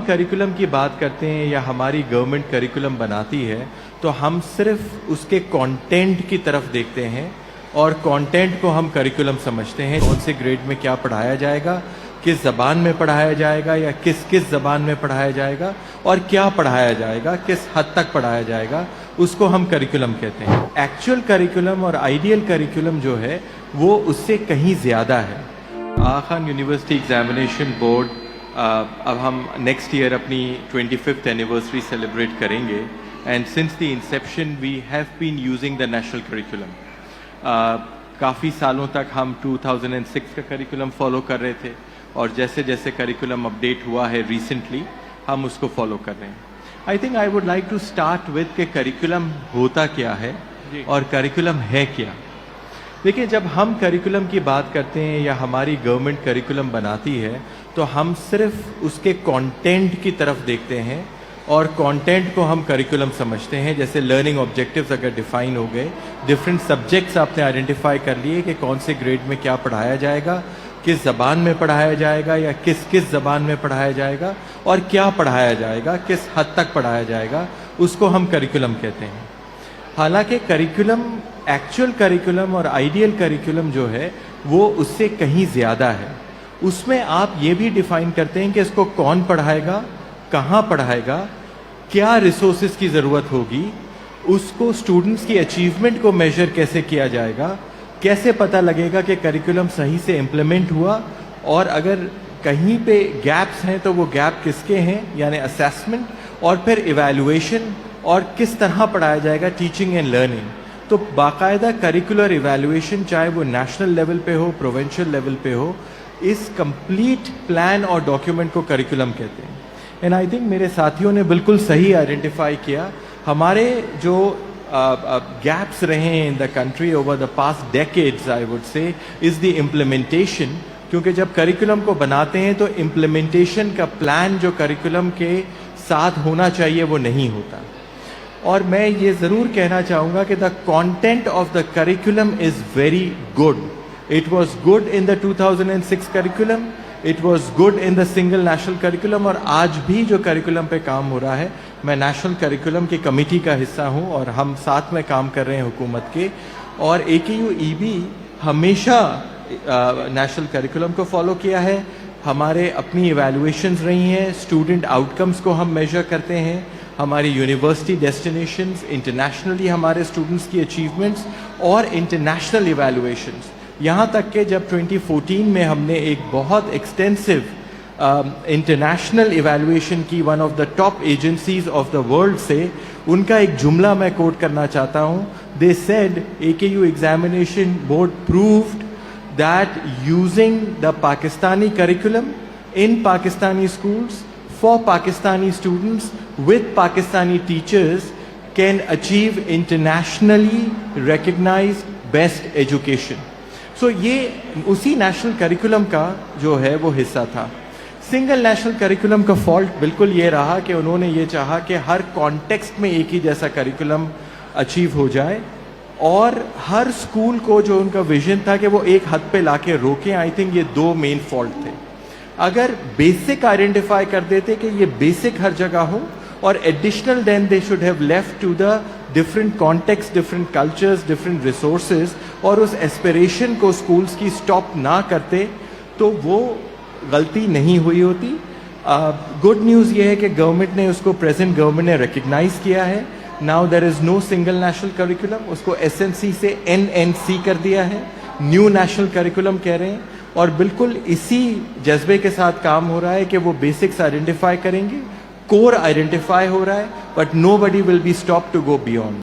Curriculum की बात करते हैं या हमारी गवर्नमेंट करिकुलम बनाती है तो हम सिर्फ उसके कंटेंट की तरफ देखते हैं और कंटेंट को हम करिकुलम समझते हैं। कौन से ग्रेड में क्या पढ़ाया जाएगा, किस ज़बान में पढ़ाया जाएगा या किस ज़बान में पढ़ाया जाएगा और क्या पढ़ाया जाएगा, किस हद तक पढ़ाया जाएगा, उसको हम करिकुलम कहते हैं। एक्चुअल करिकुलम और आइडियल करिकुलम जो है वो उससे कहीं ज़्यादा है। Aga Khan university examination board अब हम नेक्स्ट ईयर अपनी 25th एनिवर्सरी सेलिब्रेट करेंगे and since the inception we have been using the national curriculum. काफ़ी सालों तक हम 2006 का करिकुलम फॉलो कर रहे थे और जैसे जैसे करिकुलम अपडेट हुआ है रिसेंटली हम उसको फॉलो कर रहे हैं। I think I would like to start with कि करिकुलम होता क्या है और करिकुलम है क्या। देखिए, जब हम करिकुलम की बात करते हैं या हमारी गवर्नमेंट करिकुलम बनाती है तो हम सिर्फ उसके कंटेंट की तरफ देखते हैं और कंटेंट को हम करिकुलम समझते हैं। जैसे लर्निंग ऑब्जेक्टिव्स अगर डिफाइन हो गए, डिफरेंट सब्जेक्ट्स आपने आइडेंटिफाई कर लिए कि कौन से ग्रेड में क्या पढ़ाया जाएगा, किस ज़बान में पढ़ाया जाएगा या किस ज़बान में पढ़ाया जाएगा और क्या पढ़ाया जाएगा, किस हद तक पढ़ाया जाएगा, उसको हम करिकुलम कहते हैं। हालांकि करिकुलम, एक्चुअल करिकुलम और आइडियल करिकुलम जो है वो उससे कहीं ज़्यादा है। उसमें आप ये भी डिफाइन करते हैं कि इसको कौन पढ़ाएगा, कहाँ पढ़ाएगा, क्या रिसोर्सेज की ज़रूरत होगी, उसको स्टूडेंट्स की अचीवमेंट को मेजर कैसे किया जाएगा, कैसे पता लगेगा कि करिकुलम सही से इम्प्लीमेंट हुआ और अगर कहीं पे गैप्स हैं तो वो गैप किसके हैं, यानी असेसमेंट, और फिर इवैल्यूएशन और किस तरह पढ़ाया जाएगा, टीचिंग एंड लर्निंग। तो बाकायदा करिकुलर इवैल्यूएशन, चाहे वो नेशनल लेवल पे हो, प्रोविंशियल लेवल पे हो, इस कंप्लीट प्लान और डॉक्यूमेंट को करिकुलम कहते हैं। एंड आई थिंक मेरे साथियों ने बिल्कुल सही आइडेंटिफाई किया। हमारे जो गैप्स रहे हैं in the country over the past decades, I would say, is the implementation. क्योंकि जब करिकुलम को बनाते हैं तो इम्प्लीमेंटेशन का प्लान जो करिकुलम के साथ होना चाहिए वो नहीं होता। और मैं ये ज़रूर कहना चाहूँगा कि the content of the curriculum is very good. It was good in the 2006 curriculum, it was good in the single national curriculum, और आज भी जो करिकुलम पे काम हो रहा है, मैं नेशनल करिकुलम की कमेटी का हिस्सा हूँ और हम साथ में काम कर रहे हैं हुकूमत के। और AKU-EB हमेशा नेशनल करिकुलम को फॉलो किया है। हमारे अपनी इवैल्यूएशंस रही हैं, स्टूडेंट आउटकम्स को हम मेजर करते हैं, हमारी यूनिवर्सिटी डेस्टिनेशंस, इंटरनेशनली हमारे स्टूडेंट्स की अचीवमेंट्स और इंटरनेशनल इवैल्यूएशंस। यहाँ तक कि जब 2014 में हमने एक बहुत एक्सटेंसिव इंटरनेशनल इवैल्यूएशन की one of the top agencies of the world से, उनका एक जुमला मैं कोट करना चाहता हूँ। They said AKU examination board proved that using the Pakistani curriculum in Pakistani schools for Pakistani students with Pakistani teachers can achieve internationally recognized best education. So ये उसी नेशनल करिकुलम का जो है वो हिस्सा था। सिंगल नेशनल करिकुलम का फॉल्ट बिल्कुल ये रहा कि उन्होंने ये चाहा कि हर कॉन्टेक्स्ट में एक ही जैसा करिकुलम अचीव हो जाए और हर स्कूल को जो उनका विजन था कि वो एक हद पे लाके रोकें। आई थिंक ये दो मेन फॉल्ट थे। अगर बेसिक आइडेंटिफाई कर देते कि ये बेसिक हर जगह हो और additional then they should have left to the different context, different cultures, different resources, और उस एस्पिरेशन को स्कूल्स की स्टॉप ना करते तो वो गलती नहीं हुई होती। गुड न्यूज़ ये है कि गवर्नमेंट ने उसको, प्रेजेंट गवर्नमेंट ने रिकग्नाइज किया है। Now there is no single national curriculum, उसको SNC से NNC कर दिया है, न्यू नेशनल करिकुलम कह रहे हैं। और बिल्कुल इसी जज्बे के साथ काम हो रहा है कि वो बेसिक्स आइडेंटिफाई करेंगे, कोर आइडेंटिफाई हो रहा है, but nobody will be stop to go beyond.